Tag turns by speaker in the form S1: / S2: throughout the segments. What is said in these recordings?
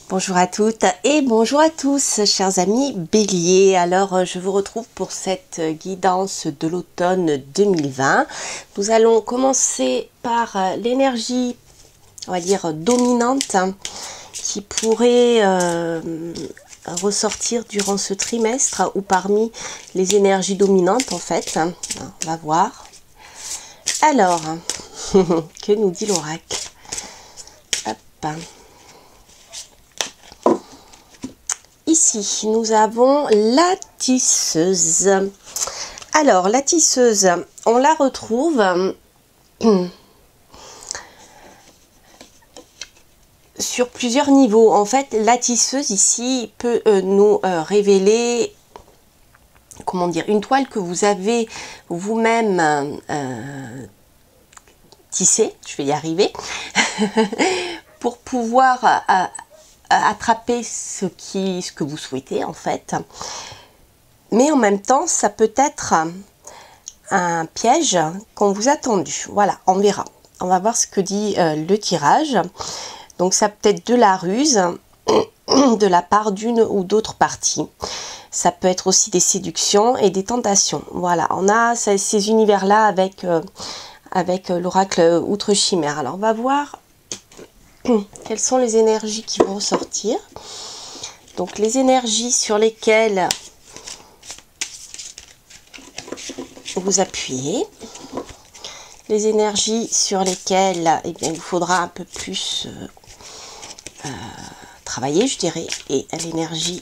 S1: Bonjour à toutes et bonjour à tous, chers amis Bélier. Alors, je vous retrouve pour cette guidance de l'automne 2020. Nous allons commencer par l'énergie, on va dire, dominante qui pourrait ressortir durant ce trimestre ou parmi les énergies dominantes en fait. On va voir. Alors, que nous dit l'oracle? Hop. Ici, nous avons la tisseuse. Alors, la tisseuse, on la retrouve sur plusieurs niveaux. En fait, la tisseuse ici peut nous révéler, comment dire, une toile que vous avez vous-même tissée, je vais y arriver, pour pouvoir attraper ce que vous souhaitez en fait. Mais en même temps, ça peut être un piège qu'on vous a tendu. Voilà, on verra. On va voir ce que dit le tirage. Donc ça peut être de la ruse de la part d'une ou d'autres parties. Ça peut être aussi des séductions et des tentations. Voilà, on a ces univers-là avec l'oracle Outre Chimère. Alors on va voir quelles sont les énergies qui vont ressortir. Donc les énergies sur lesquelles vous appuyez, les énergies sur lesquelles il vous faudra un peu plus travailler, je dirais, et l'énergie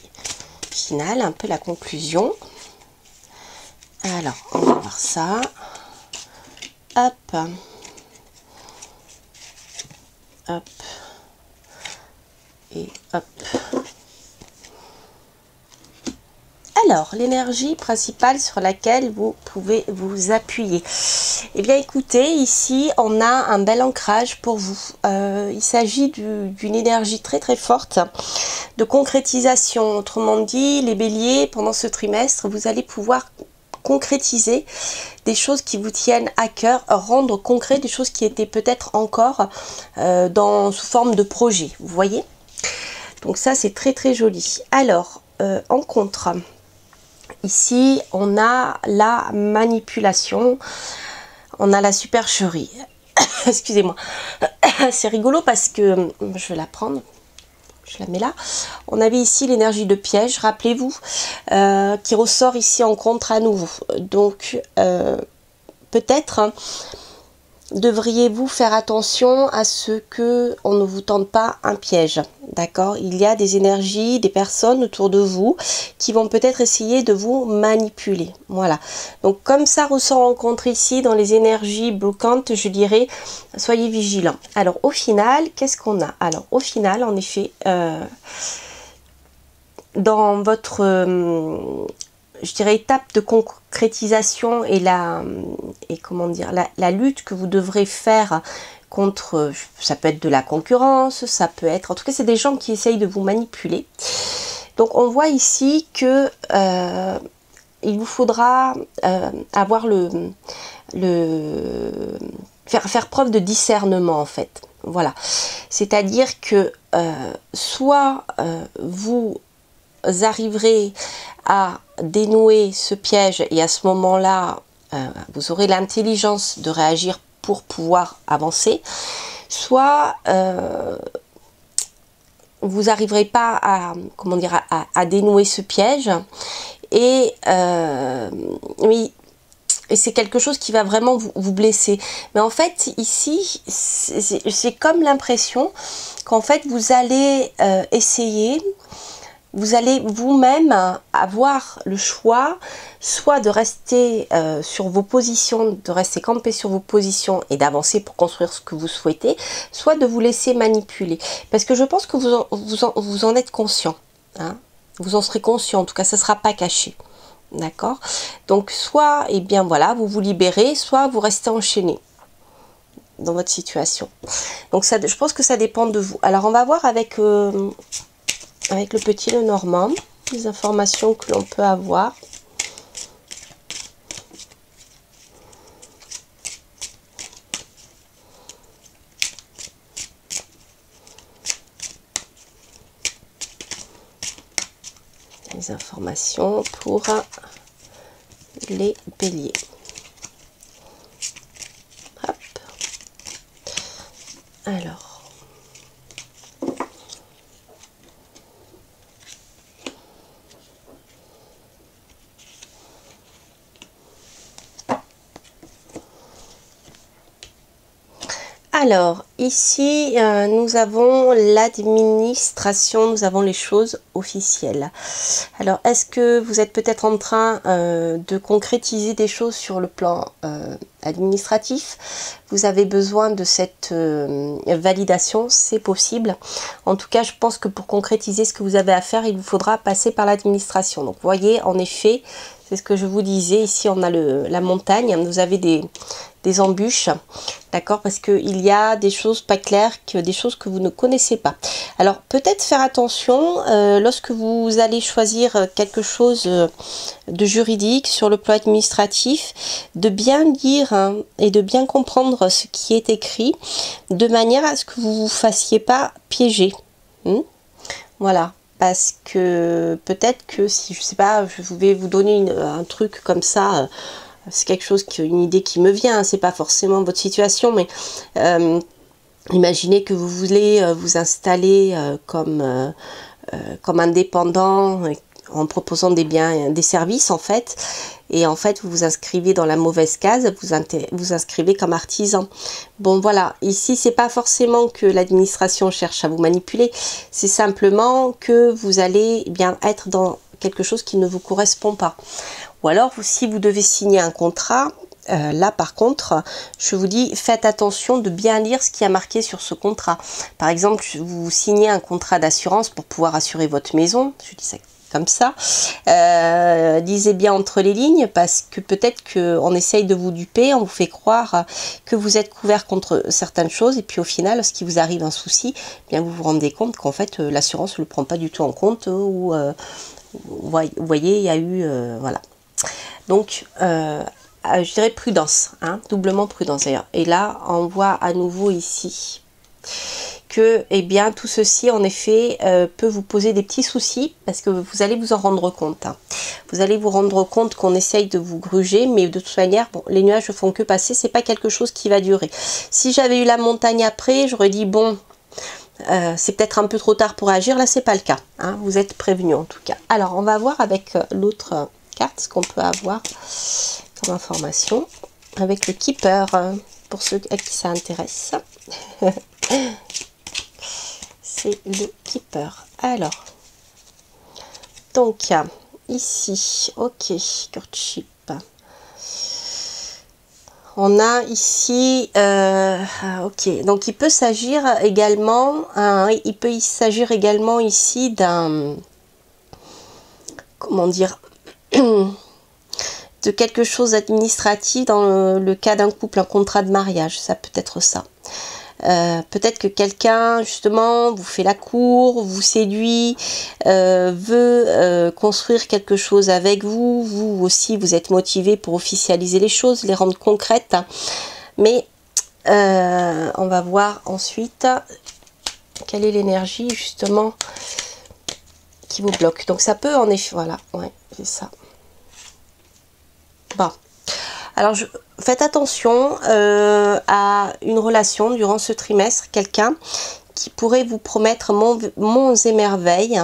S1: finale, un peu la conclusion. Alors, on va voir ça. Hop. Hop. Et hop. Alors, l'énergie principale sur laquelle vous pouvez vous appuyer. Eh bien, écoutez, ici, on a un bel ancrage pour vous. Il s'agit d'une énergie très très forte de concrétisation. Autrement dit, les béliers, pendant ce trimestre, vous allez pouvoir concrétiser des choses qui vous tiennent à cœur, rendre concret des choses qui étaient peut-être encore sous forme de projet. Vous voyez? Donc ça, c'est très très joli. Alors, en contre, ici, on a la manipulation, on a la supercherie. Excusez-moi. C'est rigolo parce que, je vais la prendre, je la mets là. On avait ici l'énergie de piège, rappelez-vous, qui ressort ici en contre à nouveau. Donc, peut-être devriez-vous faire attention à ce que on ne vous tente pas un piège, d'accord? Il y a des énergies, des personnes autour de vous qui vont peut-être essayer de vous manipuler, voilà. Donc comme ça ressort en contre ici dans les énergies bloquantes, je dirais, soyez vigilants. Alors au final, qu'est-ce qu'on a? Alors au final, en effet, dans votre je dirais étape de concrétisation et comment dire, la lutte que vous devrez faire contre, ça peut être de la concurrence, ça peut être, en tout cas c'est des gens qui essayent de vous manipuler. Donc on voit ici que il vous faudra avoir faire preuve de discernement en fait. Voilà, c'est-à-dire que soit vous arriverez à dénouer ce piège et à ce moment-là, vous aurez l'intelligence de réagir pour pouvoir avancer, soit vous n'arriverez pas à, comment dire, à dénouer ce piège et oui. Et c'est quelque chose qui va vraiment vous blesser. Mais en fait, ici, c'est comme l'impression qu'en fait, vous allez essayer, vous allez vous-même avoir le choix, soit de rester sur vos positions, de rester campé sur vos positions et d'avancer pour construire ce que vous souhaitez, soit de vous laisser manipuler. Parce que je pense que vous en êtes conscient. Hein, vous en serez conscient, en tout cas, ça ne sera pas caché. D'accord? Donc, soit, eh bien voilà, vous vous libérez, soit vous restez enchaîné dans votre situation. Donc, ça, je pense que ça dépend de vous. Alors, on va voir avec le petit Lenormand, les informations que l'on peut avoir. les informations pour les béliers. Hop. Alors. Alors, ici, nous avons l'administration, nous avons les choses officielles. Alors, est-ce que vous êtes peut-être en train de concrétiser des choses sur le plan administratif? Vous avez besoin de cette validation, c'est possible. En tout cas, je pense que pour concrétiser ce que vous avez à faire, il vous faudra passer par l'administration. Donc, vous voyez, en effet, c'est ce que je vous disais. Ici, on a la montagne. Vous avez des embûches, d'accord, parce qu'il y a des choses pas claires, des choses que vous ne connaissez pas. Alors, peut-être faire attention lorsque vous allez choisir quelque chose de juridique sur le plan administratif, de bien lire et de bien comprendre ce qui est écrit, de manière à ce que vous ne vous fassiez pas piéger. Voilà. Parce que peut-être que si, je sais pas, je vais vous donner un truc comme ça, c'est quelque chose, une idée qui me vient, c'est pas forcément votre situation, mais imaginez que vous voulez vous installer comme indépendant en proposant des biens, des services en fait, et en fait vous vous inscrivez dans la mauvaise case, vous inscrivez comme artisan. Bon voilà, ici c'est pas forcément que l'administration cherche à vous manipuler, c'est simplement que vous allez bien être dans quelque chose qui ne vous correspond pas. Ou alors si vous devez signer un contrat, là par contre je vous dis faites attention de bien lire ce qui a marqué sur ce contrat. Par exemple, vous signez un contrat d'assurance pour pouvoir assurer votre maison, je dis ça comme ça, lisez bien entre les lignes, parce que peut-être qu'on essaye de vous duper, on vous fait croire que vous êtes couvert contre certaines choses, et puis au final, lorsqu'il vous arrive un souci, eh bien vous vous rendez compte qu'en fait l'assurance ne le prend pas du tout en compte, ou vous voyez, il y a eu voilà. Donc je dirais prudence, hein, doublement prudence d'ailleurs. Et là on voit à nouveau ici que eh bien tout ceci en effet peut vous poser des petits soucis, parce que vous allez vous en rendre compte, hein. Vous allez vous rendre compte qu'on essaye de vous gruger, mais de toute manière bon, les nuages ne font que passer, c'est pas quelque chose qui va durer. Si j'avais eu la montagne après, j'aurais dit bon, c'est peut-être un peu trop tard pour agir. Là c'est pas le cas, hein, vous êtes prévenus en tout cas. Alors on va voir avec l'autre carte ce qu'on peut avoir comme information avec le Keeper, pour ceux à qui ça intéresse. C'est le Keeper. Alors, donc ici, ok, courtship. On a ici, ok, donc il peut s'agir également, il peut s'agir également ici d'un, comment dire, de quelque chose d'administratif dans le cas d'un couple, un contrat de mariage, ça peut être ça. Peut-être que quelqu'un justement vous fait la cour, vous séduit, veut construire quelque chose avec vous. Vous aussi vous êtes motivé pour officialiser les choses, les rendre concrètes. Mais on va voir ensuite quelle est l'énergie justement qui vous bloque. Donc ça peut en effet, voilà, ouais, c'est ça. Bon. Alors, faites attention à une relation durant ce trimestre, quelqu'un qui pourrait vous promettre monts et merveilles,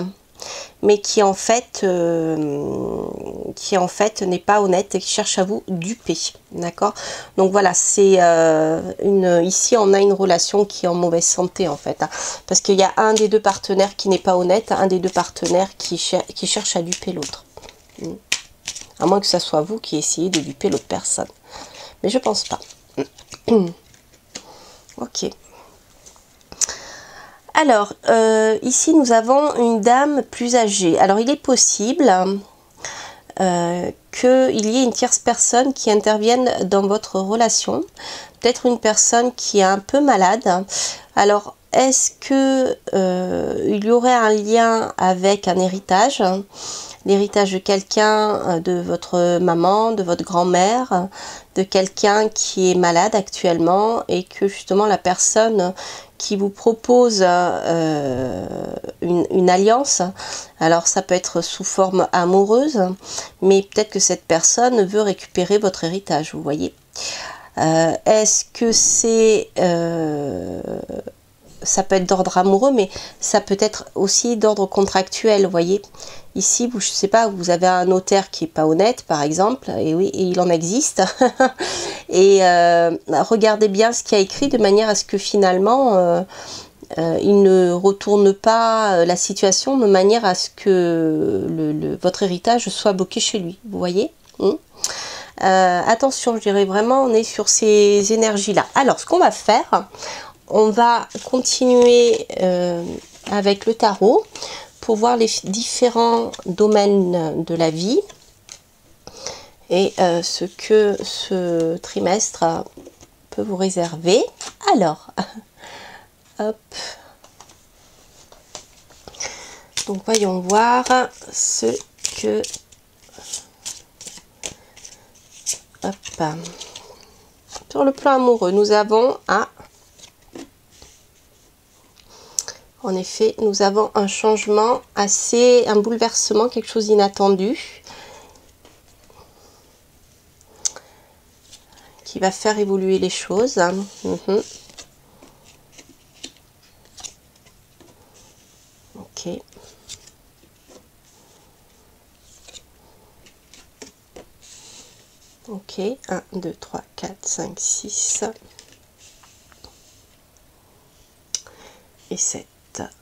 S1: mais qui en fait n'est pas honnête et qui cherche à vous duper, d'accord? Donc voilà, c'est ici on a une relation qui est en mauvaise santé en fait, hein, parce qu'il y a un des deux partenaires qui n'est pas honnête, un des deux partenaires qui cherche à duper l'autre. À moins que ce soit vous qui essayez de duper l'autre personne. Mais je pense pas. Ok. Alors, ici nous avons une dame plus âgée. Alors, il est possible qu'il y ait une tierce personne qui intervienne dans votre relation. Peut-être une personne qui est un peu malade. Alors, est-ce que il y aurait un lien avec un héritage ? l'héritage de quelqu'un, de votre maman, de votre grand-mère, de quelqu'un qui est malade actuellement et que justement la personne qui vous propose une alliance, alors ça peut être sous forme amoureuse, mais peut-être que cette personne veut récupérer votre héritage, vous voyez. Est-ce que c'est... ça peut être d'ordre amoureux, mais ça peut être aussi d'ordre contractuel, vous voyez. Ici, vous, je ne sais pas, vous avez un notaire qui n'est pas honnête, par exemple, et oui, et il en existe. Et regardez bien ce qu'il y a écrit de manière à ce que finalement, il ne retourne pas la situation de manière à ce que votre héritage soit bloqué chez lui, vous voyez. Attention, je dirais vraiment, on est sur ces énergies-là. Alors, ce qu'on va faire, on va continuer avec le tarot pour voir les différents domaines de la vie et ce que ce trimestre peut vous réserver. Alors, hop. Donc, voyons voir ce que... Hop. Sur le plan amoureux, nous avons en effet, nous avons un changement un bouleversement, quelque chose d'inattendu qui va faire évoluer les choses. Ok. Ok, 1, 2, 3, 4, 5, 6 et 7.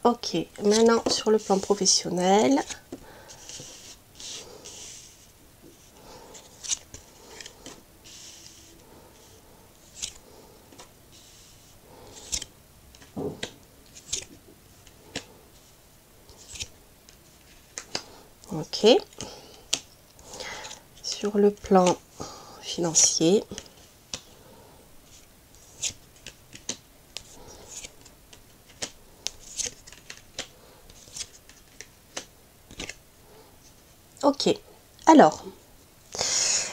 S1: Ok, maintenant sur le plan professionnel. Ok. Sur le plan financier. Ok, alors,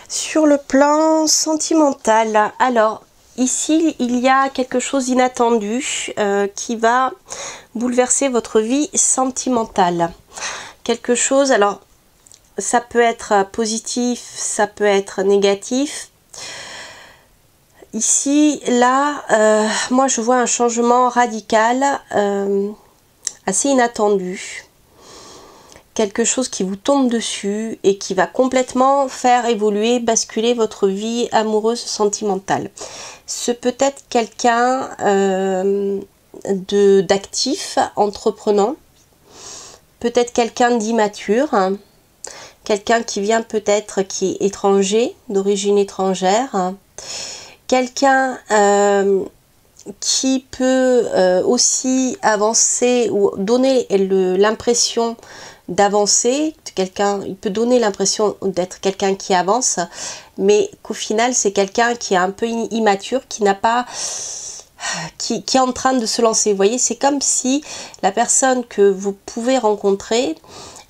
S1: sur le plan sentimental, alors, ici, il y a quelque chose d'inattendu qui va bouleverser votre vie sentimentale. Quelque chose, alors, ça peut être positif, ça peut être négatif. Ici, là, moi, je vois un changement radical, assez inattendu. Quelque chose qui vous tombe dessus et qui va complètement faire évoluer, basculer votre vie amoureuse sentimentale. Ce peut être quelqu'un d'actif, entreprenant, peut-être quelqu'un d'immature, hein, quelqu'un qui vient peut-être qui est étranger, d'origine étrangère, hein, quelqu'un qui peut aussi avancer ou donner l'impression d'avancer, il peut donner l'impression d'être quelqu'un qui avance, mais qu'au final c'est quelqu'un qui est un peu immature, qui n'a pas, qui est en train de se lancer. Vous voyez, c'est comme si la personne que vous pouvez rencontrer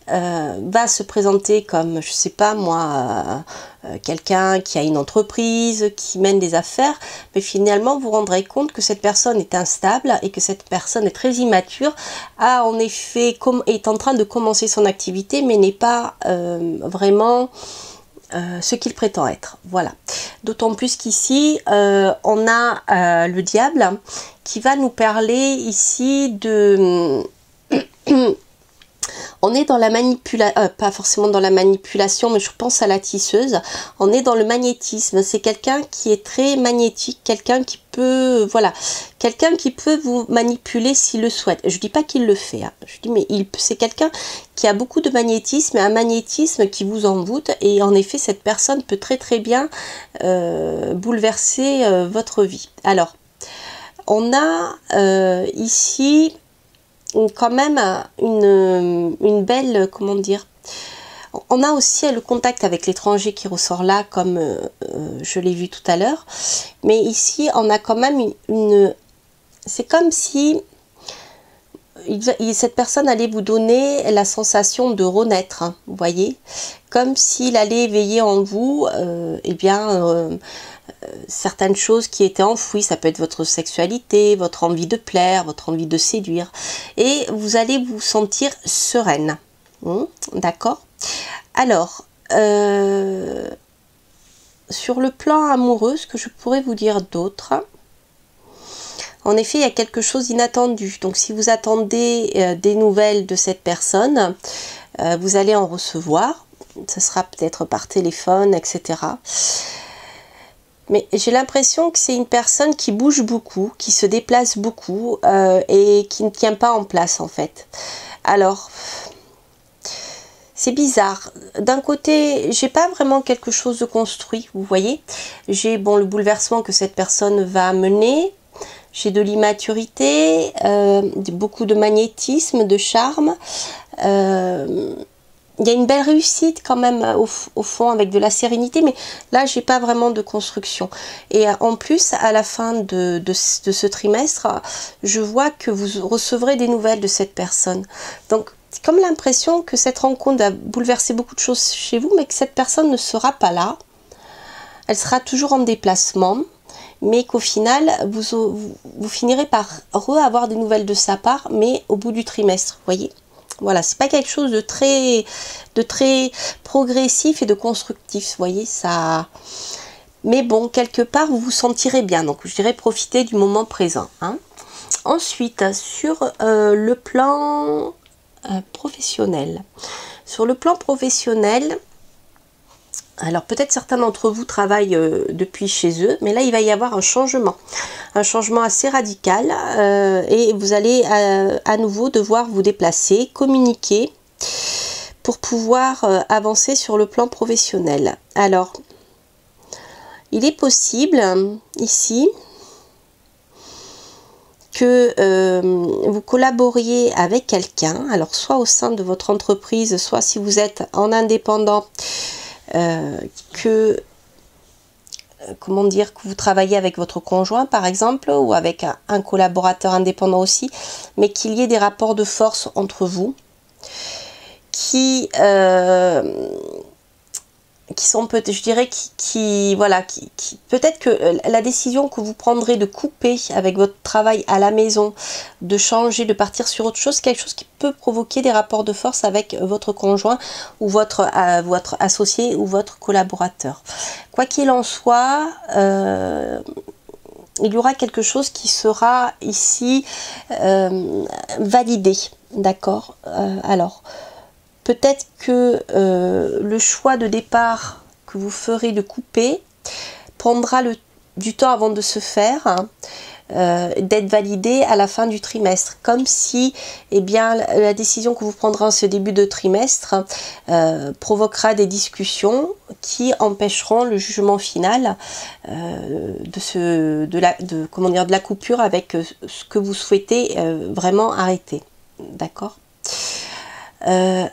S1: va se présenter comme, je sais pas moi, quelqu'un qui a une entreprise, qui mène des affaires, mais finalement vous vous rendrez compte que cette personne est instable et que cette personne est très immature, en effet est en train de commencer son activité, mais n'est pas vraiment ce qu'il prétend être. Voilà. D'autant plus qu'ici, on a le diable qui va nous parler ici de... On est dans la manipulation, pas forcément dans la manipulation, mais je pense à la tisseuse. On est dans le magnétisme. C'est quelqu'un qui est très magnétique, quelqu'un qui peut, voilà, quelqu'un qui peut vous manipuler s'il le souhaite. Je dis pas qu'il le fait, hein. Je dis mais c'est quelqu'un qui a beaucoup de magnétisme, un magnétisme qui vous envoûte. Et en effet, cette personne peut très très bien bouleverser votre vie. Alors, on a ici quand même une belle, comment dire, on a aussi le contact avec l'étranger qui ressort là, comme je l'ai vu tout à l'heure, mais ici on a quand même c'est comme si cette personne allait vous donner la sensation de renaître, hein, vous voyez, comme s'il allait éveiller en vous, eh bien, certaines choses qui étaient enfouies. Ça peut être votre sexualité, votre envie de plaire, votre envie de séduire, et vous allez vous sentir sereine. D'accord? Alors, sur le plan amoureux, ce que je pourrais vous dire d'autre, en effet, il y a quelque chose d'inattendu. Donc, si vous attendez des nouvelles de cette personne, vous allez en recevoir. Ce sera peut-être par téléphone, etc. Mais j'ai l'impression que c'est une personne qui bouge beaucoup, qui se déplace beaucoup et qui ne tient pas en place, en fait. Alors, c'est bizarre. D'un côté, j'ai pas vraiment quelque chose de construit, vous voyez. J'ai le bouleversement que cette personne va amener. J'ai de l'immaturité, beaucoup de magnétisme, de charme. Il y a une belle réussite quand même au fond, avec de la sérénité, mais là j'ai pas vraiment de construction. Et en plus, à la fin de ce trimestre, je vois que vous recevrez des nouvelles de cette personne. Donc c'est comme l'impression que cette rencontre a bouleversé beaucoup de choses chez vous, mais que cette personne ne sera pas là. Elle sera toujours en déplacement, mais qu'au final, vous finirez par avoir des nouvelles de sa part, mais au bout du trimestre, vous voyez. Voilà, c'est pas quelque chose de très progressif et de constructif, vous voyez, ça. Mais bon, quelque part, vous vous sentirez bien. Donc, je dirais profiter du moment présent. Hein. Ensuite, sur le plan professionnel. Sur le plan professionnel, alors peut-être certains d'entre vous travaillent depuis chez eux, mais là, il va y avoir un changement assez radical et vous allez à nouveau devoir vous déplacer, communiquer pour pouvoir avancer sur le plan professionnel. Alors, il est possible ici que vous collaboriez avec quelqu'un, alors soit au sein de votre entreprise, soit si vous êtes en indépendant, comment dire, que vous travaillez avec votre conjoint par exemple, ou avec un collaborateur indépendant aussi, mais qu'il y ait des rapports de force entre vous qui sont peut-être, je dirais, voilà, peut-être que la décision que vous prendrez de couper avec votre travail à la maison, de changer, de partir sur autre chose, quelque chose qui peut provoquer des rapports de force avec votre conjoint ou votre associé ou votre collaborateur. Quoi qu'il en soit, il y aura quelque chose qui sera ici validé, d'accord? Alors, peut-être que le choix de départ que vous ferez de couper prendra du temps avant de se faire, hein, d'être validé à la fin du trimestre. Comme si eh bien, la décision que vous prendrez en ce début de trimestre provoquera des discussions qui empêcheront le jugement final de la coupure avec ce que vous souhaitez vraiment arrêter. D'accord ?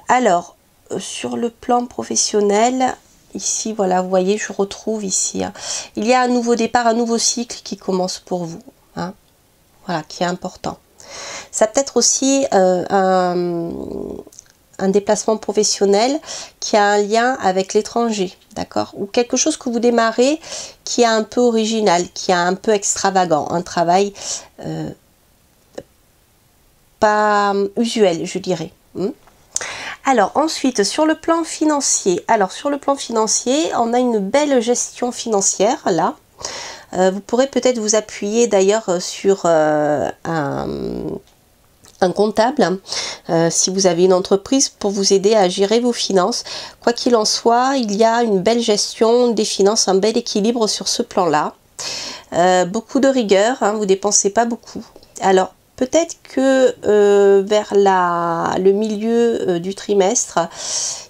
S1: Alors, sur le plan professionnel, ici, voilà, vous voyez, je retrouve ici, hein, il y a un nouveau départ, un nouveau cycle qui commence pour vous, hein, voilà, qui est important. Ça peut être aussi un déplacement professionnel qui a un lien avec l'étranger, d'accord, ou quelque chose que vous démarrez qui est un peu original, qui est un peu extravagant, un travail pas usuel, je dirais. Alors ensuite, sur le plan financier, on a une belle gestion financière là. Vous pourrez peut-être vous appuyer d'ailleurs sur un comptable, si vous avez une entreprise, pour vous aider à gérer vos finances. Quoi qu'il en soit, il y a une belle gestion des finances, un bel équilibre sur ce plan-là. Beaucoup de rigueur, hein, vous dépensez pas beaucoup. Alors, peut-être que vers le milieu du trimestre,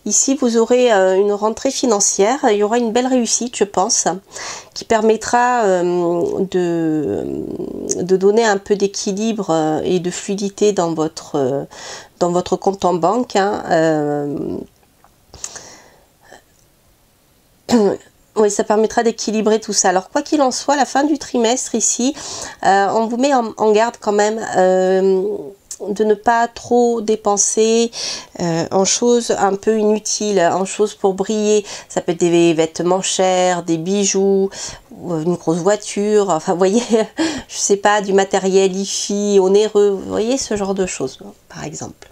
S1: ici vous aurez une rentrée financière, il y aura une belle réussite je pense, qui permettra de donner un peu d'équilibre et de fluidité dans votre compte en banque. Hein, oui, ça permettra d'équilibrer tout ça. Alors, quoi qu'il en soit, à la fin du trimestre, ici, on vous met en garde quand même. de ne pas trop dépenser en choses un peu inutiles, en choses pour briller. Ça peut être des vêtements chers, des bijoux, une grosse voiture, enfin vous voyez, je sais pas, du matériel hi-fi, onéreux, vous voyez ce genre de choses par exemple.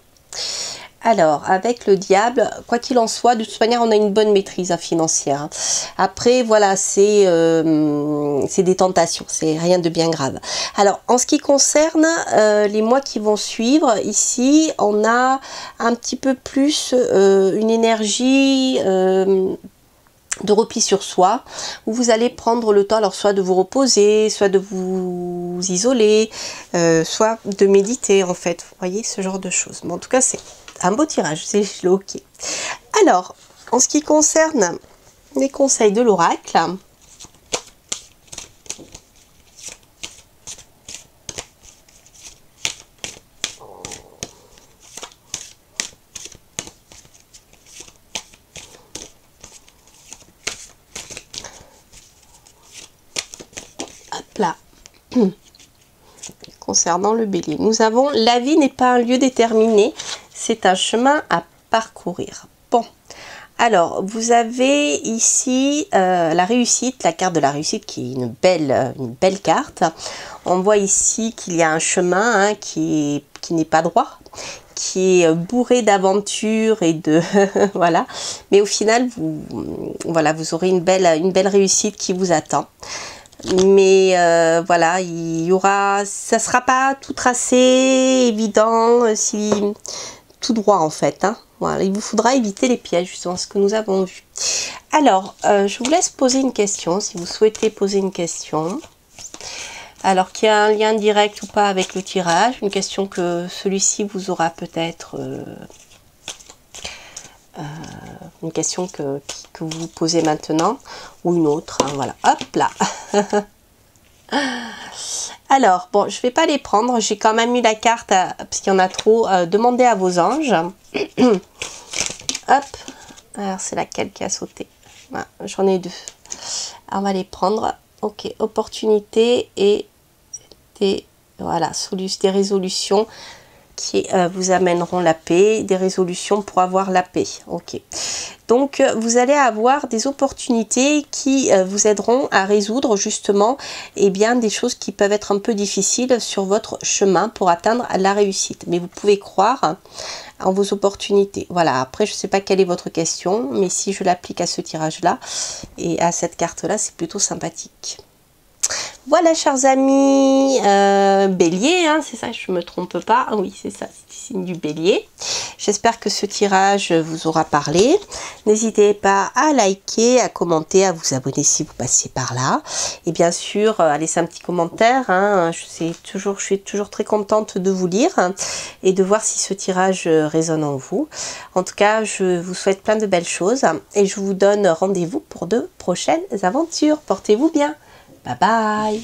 S1: Alors, avec le diable, quoi qu'il en soit, de toute manière, on a une bonne maîtrise financière. Après, voilà, c'est des tentations, c'est rien de bien grave. Alors, en ce qui concerne les mois qui vont suivre, ici, on a un petit peu plus une énergie de repli sur soi, où vous allez prendre le temps, alors soit de vous reposer, soit de vous isoler, soit de méditer, en fait. Vous voyez, ce genre de choses. Mais en tout cas, c'est un beau tirage, c'est ok. Alors, en ce qui concerne les conseils de l'oracle, hop là, concernant le bélier, nous avons la vie n'est pas un lieu déterminé, c'est un chemin à parcourir. Bon, alors vous avez ici la réussite, la carte de la réussite qui est une belle carte. On voit ici qu'il y a un chemin qui n'est pas droit, qui est bourré d'aventures et de voilà, mais au final voilà, vous aurez une belle réussite qui vous attend. Mais voilà, il y aura, ça sera pas tout tracé, évident, si tout droit en fait. Hein. Voilà, il vous faudra éviter les pièges, justement, ce que nous avons vu. Alors, je vous laisse poser une question, si vous souhaitez poser une question. Alors, qu'il y a un lien direct ou pas avec le tirage, une question que celui-ci vous aura peut-être... une question que vous posez maintenant ou une autre, hein, voilà, hop là. Alors, bon, je vais pas les prendre, j'ai quand même mis la carte, parce qu'il y en a trop, demandez à vos anges. Hop, alors c'est laquelle qui a sauté, voilà, j'en ai deux. Alors, on va les prendre, ok, opportunité et des, voilà, des résolutions qui vous amèneront la paix, des résolutions pour avoir la paix. Ok. Donc, vous allez avoir des opportunités qui vous aideront à résoudre justement des choses qui peuvent être un peu difficiles sur votre chemin pour atteindre la réussite. Mais vous pouvez croire en vos opportunités. Voilà, après, je ne sais pas quelle est votre question, mais si je l'applique à ce tirage-là et à cette carte-là, c'est plutôt sympathique. Voilà, chers amis, bélier, hein, c'est ça, je ne me trompe pas. Ah oui, c'est ça, c'est signe du bélier. J'espère que ce tirage vous aura parlé. N'hésitez pas à liker, à commenter, à vous abonner si vous passez par là. Et bien sûr, à laisser un petit commentaire. Hein, je suis toujours très contente de vous lire et de voir si ce tirage résonne en vous. En tout cas, je vous souhaite plein de belles choses et je vous donne rendez-vous pour de prochaines aventures. Portez-vous bien. Bye bye.